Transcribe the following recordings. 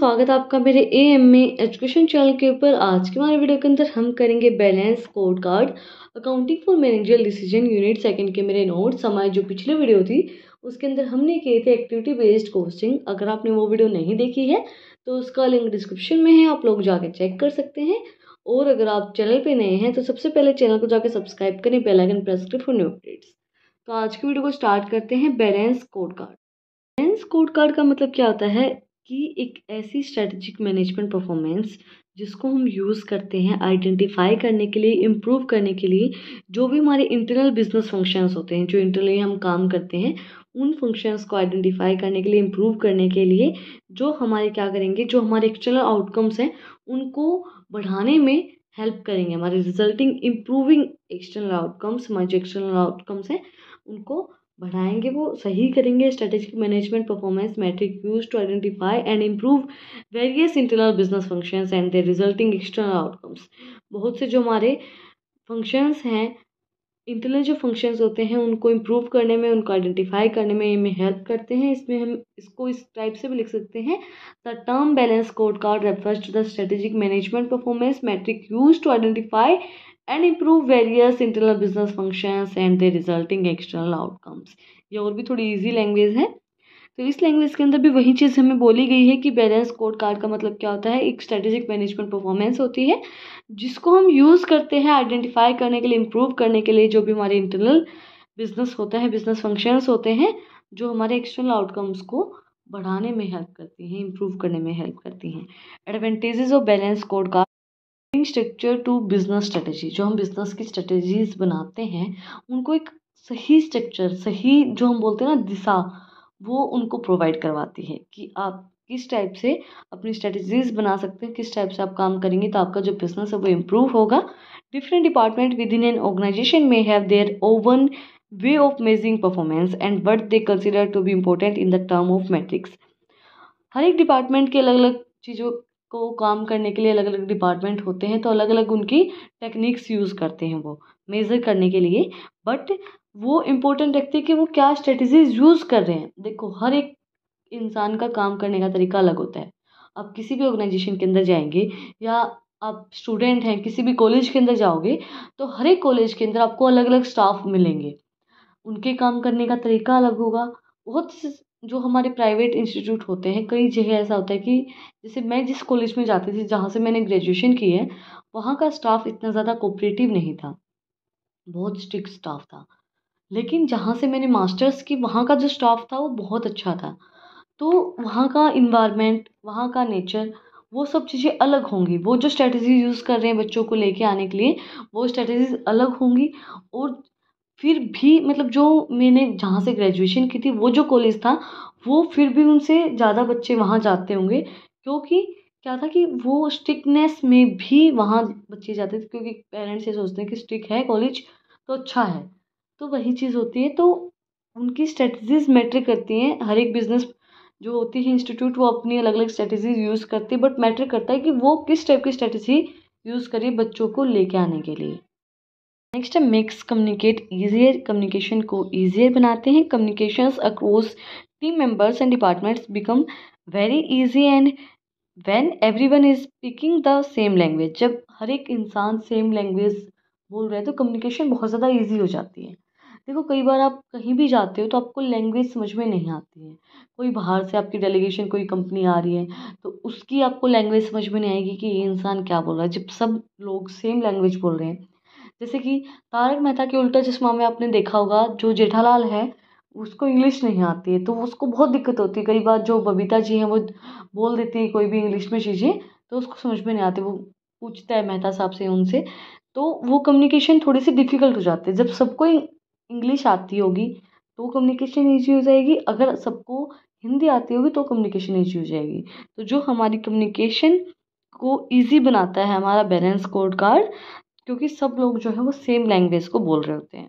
स्वागत है आपका मेरे एएमए एजुकेशन चैनल के ऊपर। आज के हमारे वीडियो के अंदर हम करेंगे balance score card accounting for managerial decision unit second के मेरे नोट्स। हमारी जो पिछली वीडियो थी उसके अंदर हमने किए थे एक्टिविटी बेस्ड कोस्टिंग। अगर आपने वो वीडियो नहीं देखी है तो उसका लिंक डिस्क्रिप्शन में है, आप लोग जाके चेक कर सकते हैं। और अगर आप चैनल पर नए हैं तो सबसे पहले चैनल को जाकर सब्सक्राइब करें, बेल आइकन प्रेस करें फॉर न्यू अपडेट्स। तो आज की वीडियो को स्टार्ट करते हैं। Balance score card. Balance score card का मतलब क्या होता है कि एक ऐसी स्ट्रेटेजिक मैनेजमेंट परफॉर्मेंस जिसको हम यूज़ करते हैं आइडेंटिफाई करने के लिए, इम्प्रूव करने के लिए, जो भी हमारे इंटरनल बिजनेस फंक्शंस होते हैं, जो इंटरनली हम काम करते हैं, उन फंक्शंस को आइडेंटिफाई करने के लिए, इम्प्रूव करने के लिए, जो हमारे क्या करेंगे, जो हमारे एक्सटर्नल आउटकम्स हैं उनको बढ़ाने में हेल्प करेंगे। हमारे रिजल्टिंग इम्प्रूविंग एक्सटर्नल आउटकम्स, हमारे जो एक्सटर्नल आउटकम्स हैं उनको बढ़ाएंगे, वो सही करेंगे। Strategic management performance metric use to identify and improve various internal business functions and their resulting external outcomes. बहुत से जो हमारे फंक्शंस हैं, इंटरनल जो फंक्शंस होते हैं, उनको इम्प्रूव करने में, उनको आइडेंटिफाई करने में हमें हेल्प करते हैं। इसमें हम इसको इस टाइप से भी लिख सकते हैं। The term balance score card refers to the strategic management performance metric use to identify and improve various internal business functions and their resulting external outcomes. ये और भी थोड़ी ईजी लैंग्वेज है। तो इस लैंग्वेज के अंदर भी वही चीज़ हमें बोली गई है कि बैलेंस स्कोर कार्ड का मतलब क्या होता है। एक स्ट्रेटेजिक मैनेजमेंट परफॉर्मेंस होती है जिसको हम यूज़ करते हैं आइडेंटिफाई करने के लिए, इम्प्रूव करने के लिए, जो भी हमारे इंटरनल बिजनेस होता है, बिजनेस फंक्शंस होते हैं, जो हमारे एक्सटर्नल आउटकम्स को बढ़ाने में हेल्प करती हैं, इम्प्रूव करने में हेल्प करती हैं। Advantages of balance score card structure to business strategy. जो हम बिजनेस की स्ट्रेटेजीज बनाते हैं उनको एक सही स्ट्रक्चर, सही जो हम बोलते हैं ना दिशा, वो उनको प्रोवाइड करवाती है कि आप किस टाइप से अपनी स्ट्रेटजीज बना सकते हैं, किस टाइप से आप काम करेंगे तो आपका जो बिजनेस है वो इम्प्रूव होगा। Different department within an organization में have their own way of measuring performance and what they consider to be important in the term of metrics. हर एक डिपार्टमेंट के अलग अलग चीज़ों को काम करने के लिए अलग अलग डिपार्टमेंट होते हैं, तो अलग अलग उनकी टेक्निक्स यूज़ करते हैं वो मेज़र करने के लिए। बट वो इम्पोर्टेंट रखते हैं कि वो क्या स्ट्रेटजीज यूज़ कर रहे हैं। देखो, हर एक इंसान का काम करने का तरीका अलग होता है। आप किसी भी ऑर्गेनाइजेशन के अंदर जाएंगे या आप स्टूडेंट हैं किसी भी कॉलेज के अंदर जाओगे, तो हर एक कॉलेज के अंदर आपको अलग अलग स्टाफ मिलेंगे, उनके काम करने का तरीका अलग होगा। जो हमारे प्राइवेट इंस्टीट्यूट होते हैं, कई जगह ऐसा होता है कि जैसे मैं जिस कॉलेज में जाती थी, जहाँ से मैंने ग्रेजुएशन की है, वहाँ का स्टाफ इतना ज़्यादा कोऑपरेटिव नहीं था, बहुत स्ट्रिक्ट स्टाफ था। लेकिन जहाँ से मैंने मास्टर्स की, वहाँ का जो स्टाफ था वो बहुत अच्छा था। तो वहाँ का इन्वायरमेंट, वहाँ का नेचर, वो सब चीज़ें अलग होंगी। वो जो स्ट्रेटजी यूज़ कर रहे हैं बच्चों को लेके आने के लिए, वो स्ट्रेटजीज अलग होंगी। और फिर भी मतलब जो मैंने जहाँ से ग्रेजुएशन की थी, वो जो कॉलेज था, वो फिर भी उनसे ज़्यादा बच्चे वहाँ जाते होंगे, क्योंकि क्या था कि वो स्ट्रिक्टनेस में भी वहाँ बच्चे जाते थे, क्योंकि पेरेंट्स ये सोचते हैं कि स्ट्रिक्ट है कॉलेज तो अच्छा है। तो वही चीज़ होती है। तो उनकी स्ट्रेटजीज मैटर करती हैं। हर एक बिजनेस जो होती है इंस्टीट्यूट, वो अपनी अलग अलग स्ट्रेटजीज यूज़ करती है, बट मैटर करता है कि वो किस टाइप की स्ट्रेटजी यूज़ करिए बच्चों को लेके आने के लिए। नेक्स्ट है मेक्स कम्युनिकेट ईजियर। कम्युनिकेशन को ईजियर बनाते हैं। Communications across team members and departments become very easy and when everyone is speaking the same language. जब हर एक इंसान सेम लैंग्वेज बोल रहे हैं तो कम्युनिकेशन बहुत ज़्यादा ईजी हो जाती है। देखो, कई बार आप कहीं भी जाते हो तो आपको लैंग्वेज समझ में नहीं आती है। कोई बाहर से आपकी डेलीगेशन, कोई कंपनी आ रही है, तो उसकी आपको लैंग्वेज समझ में नहीं आएगी कि ये इंसान क्या बोल रहा है, जब सब लोग सेम लैंग्वेज बोल रहे हैं। जैसे कि तारक मेहता के उल्टा चश्मा में आपने देखा होगा, जो जेठालाल है उसको इंग्लिश नहीं आती है, तो उसको बहुत दिक्कत होती है। कई बार जो बबीता जी हैं वो बोल देती है कोई भी इंग्लिश में चीज़ें, तो उसको समझ में नहीं आती, वो पूछता है मेहता साहब से, उनसे, तो वो कम्युनिकेशन थोड़ी सी डिफ़िकल्ट हो जाती है। जब सबको इंग्लिश आती होगी तो कम्युनिकेशन ईजी हो जाएगी, अगर सबको हिंदी आती होगी तो कम्युनिकेशन ईजी हो जाएगी। तो जो हमारी कम्युनिकेशन को ईजी बनाता है हमारा बैलेंस स्कोर कार्ड, क्योंकि सब लोग जो है वो सेम लैंग्वेज को बोल रहे होते हैं।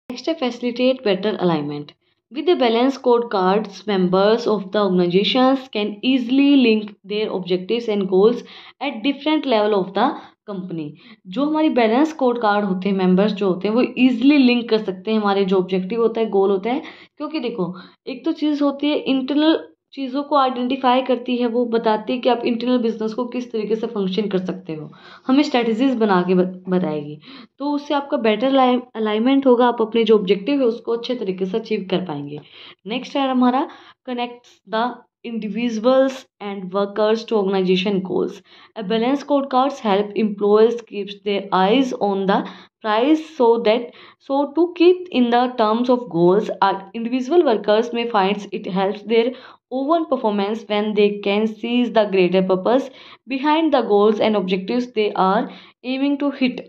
नेक्स्ट है facilitate better alignment. With the balance score cards, members of the organizations can easily link their objectives and goals at different level of the company. जो हमारी बैलेंस स्कोर कार्ड होते हैं, मेंबर्स जो होते हैं वो इजीली लिंक कर सकते हैं हमारे जो ऑब्जेक्टिव होता है, गोल होता है। क्योंकि देखो, एक तो चीज़ होती है इंटरनल चीज़ों को आइडेंटिफाई करती है, वो बताती है कि आप इंटरनल बिजनेस को किस तरीके से फंक्शन कर सकते हो, हमें स्ट्रेटजीज बना के बताएगी। तो उससे आपका बेटर अलाइनमेंट होगा, आप अपने जो ऑब्जेक्टिव है उसको अच्छे तरीके से अचीव कर पाएंगे। नेक्स्ट है हमारा connects the individuals and workers to organization goals. A balanced scorecards help employees keep their eyes on the prize so to keep in the terms of goals. Our individual workers may find it helps their own performance when they can seize the greater purpose behind the goals and objectives they are aiming to hit.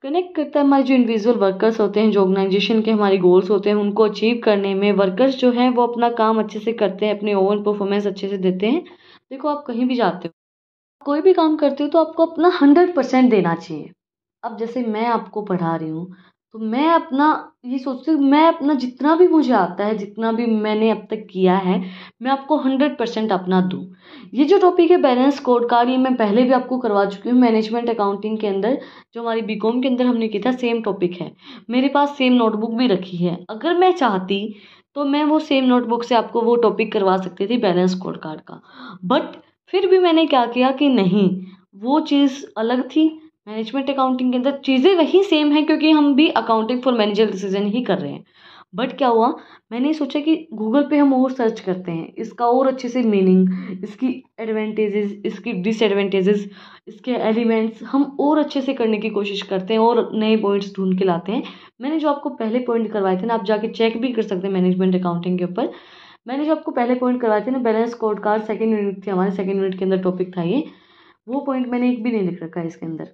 Connect करता है हमारे जो individual workers होते हैं, जो organisation के हमारे goals होते हैं उनको अचीव करने में वर्कर्स जो हैं वो अपना काम अच्छे से करते हैं, अपने ओवन परफॉर्मेंस अच्छे से देते हैं। देखो आप कहीं भी जाते हो, कोई भी काम करते हो तो आपको अपना 100% देना चाहिए। अब जैसे मैं आपको पढ़ा रही हूँ तो मैं अपना ये सोचती हूँ, मैं अपना जितना भी मुझे आता है, जितना भी मैंने अब तक किया है, मैं आपको 100% अपना दूँ। ये जो टॉपिक है बैलेंस स्कोर कार्ड, ये मैं पहले भी आपको करवा चुकी हूँ मैनेजमेंट अकाउंटिंग के अंदर, जो हमारी बीकॉम के अंदर हमने किया था। सेम टॉपिक है, मेरे पास सेम नोटबुक भी रखी है। अगर मैं चाहती तो मैं वो सेम नोटबुक से आपको वो टॉपिक करवा सकती थी बैलेंस स्कोर कार्ड का, बट फिर भी मैंने क्या किया कि नहीं, वो चीज़ अलग थी। मैनेजमेंट अकाउंटिंग के अंदर चीज़ें वही सेम है क्योंकि हम भी अकाउंटिंग फॉर मैनेजर डिसीजन ही कर रहे हैं। बट क्या हुआ, मैंने सोचा कि गूगल पे हम और सर्च करते हैं इसका और अच्छे से मीनिंग, इसकी एडवांटेजेस, इसकी डिसएडवांटेजेस, इसके एलिमेंट्स हम और अच्छे से करने की कोशिश करते हैं और नए पॉइंट्स ढूंढ के लाते हैं। मैंने जो आपको पहले पॉइंट करवाए थे ना, आप जाके चेक भी कर सकते हैं मैनेजमेंट अकाउंटिंग के ऊपर। मैंने जो आपको पहले पॉइंट करवाए थे ना, balance score card, second unit थी हमारे, सेकंड यूनिट के अंदर टॉपिक था ये। वो पॉइंट मैंने एक भी नहीं लिख रखा है इसके अंदर।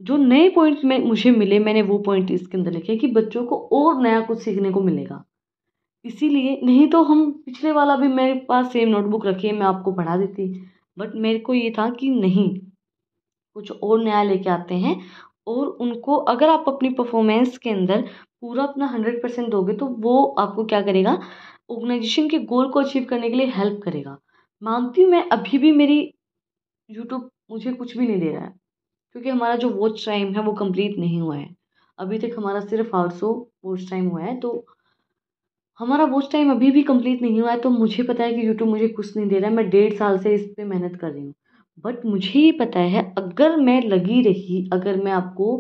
जो नए पॉइंट में मुझे मिले मैंने वो पॉइंट इसके अंदर लिखे कि बच्चों को और नया कुछ सीखने को मिलेगा। इसीलिए, नहीं तो हम पिछले वाला भी मेरे पास सेम नोटबुक रखी है, मैं आपको पढ़ा देती, बट मेरे को ये था कि नहीं, कुछ और नया लेके आते हैं। और उनको अगर आप अपनी परफॉर्मेंस के अंदर पूरा अपना 100% दोगे तो वो आपको क्या करेगा, ऑर्गेनाइजेशन के गोल को अचीव करने के लिए हेल्प करेगा। मानती हूँ मैं, अभी भी मेरी यूट्यूब मुझे कुछ भी नहीं दे रहा है क्योंकि हमारा जो वॉच टाइम है वो कंप्लीट नहीं हुआ है। अभी तक हमारा सिर्फ 800 वॉच टाइम हुआ है, तो हमारा वॉच टाइम अभी भी कंप्लीट नहीं हुआ है। तो मुझे पता है कि यूट्यूब मुझे कुछ नहीं दे रहा है, मैं 1.5 साल से इस पर मेहनत कर रही हूँ। बट मुझे ये पता है अगर मैं लगी रही, अगर मैं आपको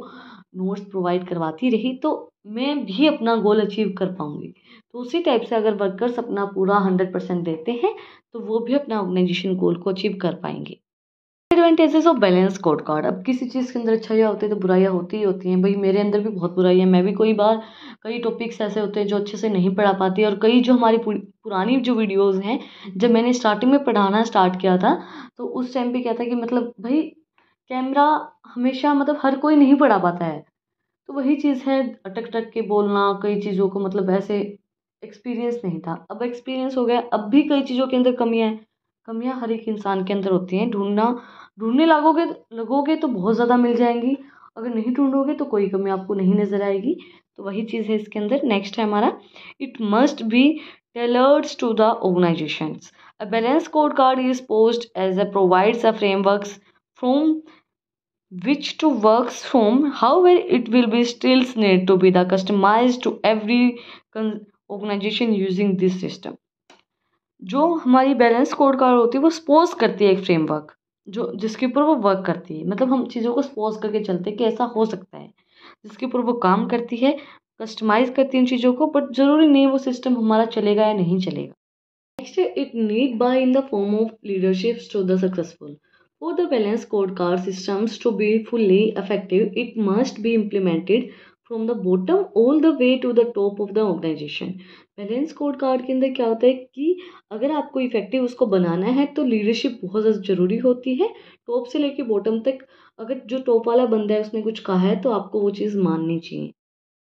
नोट्स प्रोवाइड करवाती रही तो मैं भी अपना गोल अचीव कर पाऊँगी। तो उसी टाइप से अगर वर्कर्स अपना पूरा 100% देते हैं तो वो भी अपना ऑर्गेनाइजेशन गोल को अचीव कर पाएंगे। Advantages of balance score card. अब किसी चीज़ के अंदर अच्छाइयाँ होती है तो बुराइयाँ होती ही होती हैं। भाई मेरे अंदर भी बहुत बुराई है, मैं भी कई टॉपिक्स ऐसे होते हैं जो अच्छे से नहीं पढ़ा पाती, और कई जो हमारी पुरानी जो वीडियोस हैं, जब मैंने स्टार्टिंग में पढ़ाना स्टार्ट किया था तो उस टाइम पे क्या था कि मतलब भाई कैमरा हमेशा मतलब हर कोई नहीं पढ़ा पाता है, तो वही चीज़ है, अटक अटक के बोलना कई चीज़ों को, मतलब ऐसे एक्सपीरियंस नहीं था। अब एक्सपीरियंस हो गया, अब भी कई चीज़ों के अंदर कमियां हैं। कमियां हर एक इंसान के अंदर होती हैं, ढूंढने लगोगे तो बहुत ज़्यादा मिल जाएंगी, अगर नहीं ढूंढोगे तो कोई कमी आपको नहीं नज़र आएगी। तो वही चीज़ है इसके अंदर। नेक्स्ट है हमारा, it must be tailored to the organisations. A balance code card is post as a provides a frameworks from which to works from. However, it will be still need to be the customized to every organization using this system. जो हमारी balance code card होती है वो suppose करती है एक framework, जो जिसके ऊपर वो वर्क करती है, मतलब हम चीज़ों को सपोज करके चलते हैं कि ऐसा हो सकता है, जिसके ऊपर वो काम करती है, कस्टमाइज करती है उन चीज़ों को, बट ज़रूरी नहीं वो सिस्टम हमारा चलेगा या नहीं चलेगा। Next, it need buy in the form of leaderships to the successful. For the balance scorecard systems to be fully effective, it must be implemented from the bottom all the way to the top of the organization. Balance code card के अंदर क्या होता है कि अगर आपको effective उसको बनाना है तो लीडरशिप बहुत ज़्यादा ज़रूरी होती है, टॉप से लेके बॉटम तक। अगर जो टॉप वाला बंदा है उसने कुछ कहा है तो आपको वो चीज़ माननी चाहिए।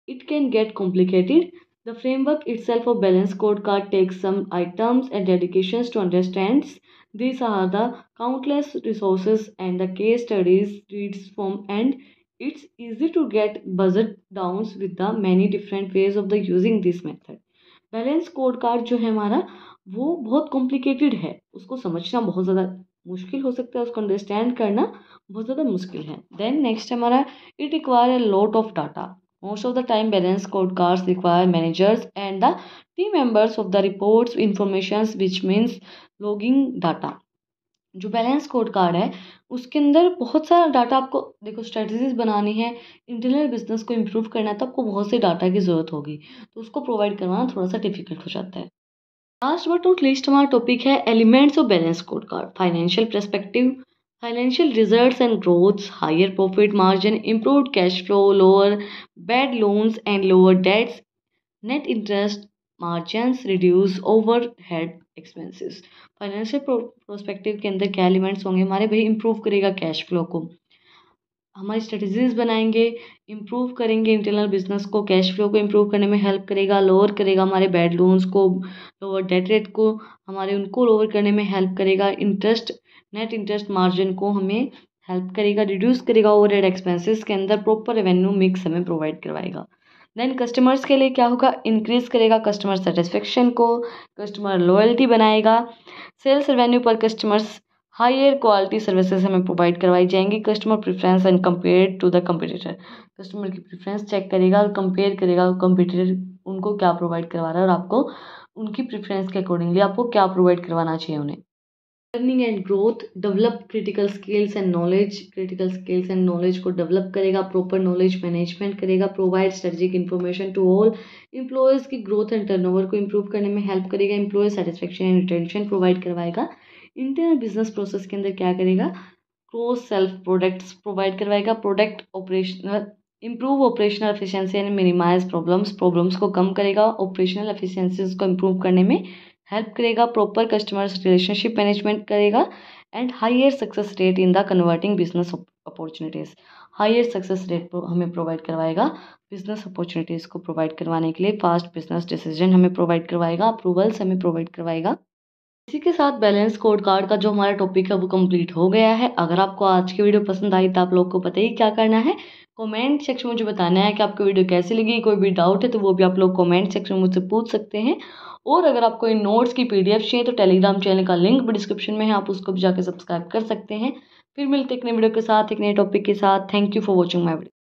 It can get complicated. The framework itself of balance scorecard takes some items and dedications to understand. These are the countless resources and the case studies reads from, and it's easy to get buzzed downs with the many different ways of the using this method. Balance code card जो है हमारा वो बहुत complicated है, उसको समझना बहुत ज़्यादा मुश्किल हो सकता है, उसको अंडरस्टैंड करना बहुत ज़्यादा मुश्किल है। देन नेक्स्ट हमारा, it require a lot of data. Most of the time, balance scorecards require managers and the team members of the reports informations, which means logging data. जो बैलेंस स्कोर कार्ड है उसके अंदर बहुत सारा data आपको देखो strategies बनानी है, इंटरनल बिजनेस को इम्प्रूव करना है तो आपको बहुत से डाटा की ज़रूरत होगी, तो उसको प्रोवाइड करवाना थोड़ा सा डिफिकल्ट हो जाता है। लास्ट बट नॉट लीस्ट हमारा टॉपिक है elements of balance score card. Financial perspective, financial results and growths, higher profit margin, improved cash flow, lower bad loans and lower debts, net interest margins, reduce overhead expenses. Financial prospective के अंदर क्या elements होंगे हमारे भाई? Improve करेगा cash flow को, हमारी strategies बनाएंगे, इम्प्रूव करेंगे इंटरनल बिजनेस को, कैश फ्लो को इम्प्रूव करने में हेल्प करेगा, लोअर करेगा हमारे बैड लोन्स को, लोअर डेट रेट को हमारे उनको लोअर करने में हेल्प करेगा, इंटरेस्ट नेट इंटरेस्ट मार्जिन को हमें हेल्प करेगा, रिड्यूस करेगा ओवरहेड एक्सपेंसेस के अंदर, प्रॉपर रेवेन्यू मिक्स हमें प्रोवाइड करवाएगा। देन कस्टमर्स के लिए क्या होगा? इंक्रीज करेगा कस्टमर सेटिस्फेक्शन को, कस्टमर लॉयल्टी बनाएगा, sales revenue per customers, higher quality services हमें प्रोवाइड करवाई जाएंगी, customer preference and compare to the competitor, customer की प्रेफरेंस चेक करेगा और कंपेयर करेगा कंपटीटर उनको क्या प्रोवाइड करवा रहा है और आपको उनकी प्रेफरेंस के अकॉर्डिंगली आपको क्या प्रोवाइड करवाना चाहिए उन्हें। Learning and growth, develop critical skills and knowledge, critical skills and knowledge को डेवलप करेगा, प्रॉपर नॉलेज मैनेजमेंट करेगा, provide strategic information to all employees की ग्रोथ एंड टर्नओवर को इम्प्रूव करने में हेल्प करेगा, employee satisfaction and retention provide करवाएगा। Internal business process के अंदर क्या करेगा? क्रॉस सेल्फ प्रोडक्ट्स प्रोवाइड करवाएगा, product operational improve operational efficiency and minimise problems को कम करेगा, ऑपरेशनल एफिशिएंसीज को इम्प्रूव करने में हेल्प करेगा, प्रॉपर कस्टमर्स रिलेशनशिप मैनेजमेंट करेगा and higher success rate in the converting business opportunities. Higher success rate हमें प्रोवाइड करवाएगा बिजनेस अपॉर्चुनिटीज़ को प्रोवाइड करवाने के लिए, फास्ट बिजनेस डिसीजन हमें प्रोवाइड करवाएगा, अप्रूवल्स हमें प्रोवाइड करवाएगा। इसी के साथ बैलेंस स्कोर कार्ड का जो हमारा टॉपिक है वो कंप्लीट हो गया है। अगर आपको आज की वीडियो पसंद आई तो आप लोग को पता ही क्या करना है, कमेंट सेक्शन में मुझे बताना है कि आपको वीडियो कैसी लगी। कोई भी डाउट है तो वो भी आप लोग कमेंट सेक्शन में मुझसे पूछ सकते हैं। और अगर आपको इन नोट्स की PDF चाहिए तो टेलीग्राम चैनल का लिंक भी डिस्क्रिप्शन में है, आप उसको भी जाकर सब्सक्राइब कर सकते हैं। फिर मिलते एक नए वीडियो के साथ, एक नए टॉपिक के साथ। Thank you for watching my video.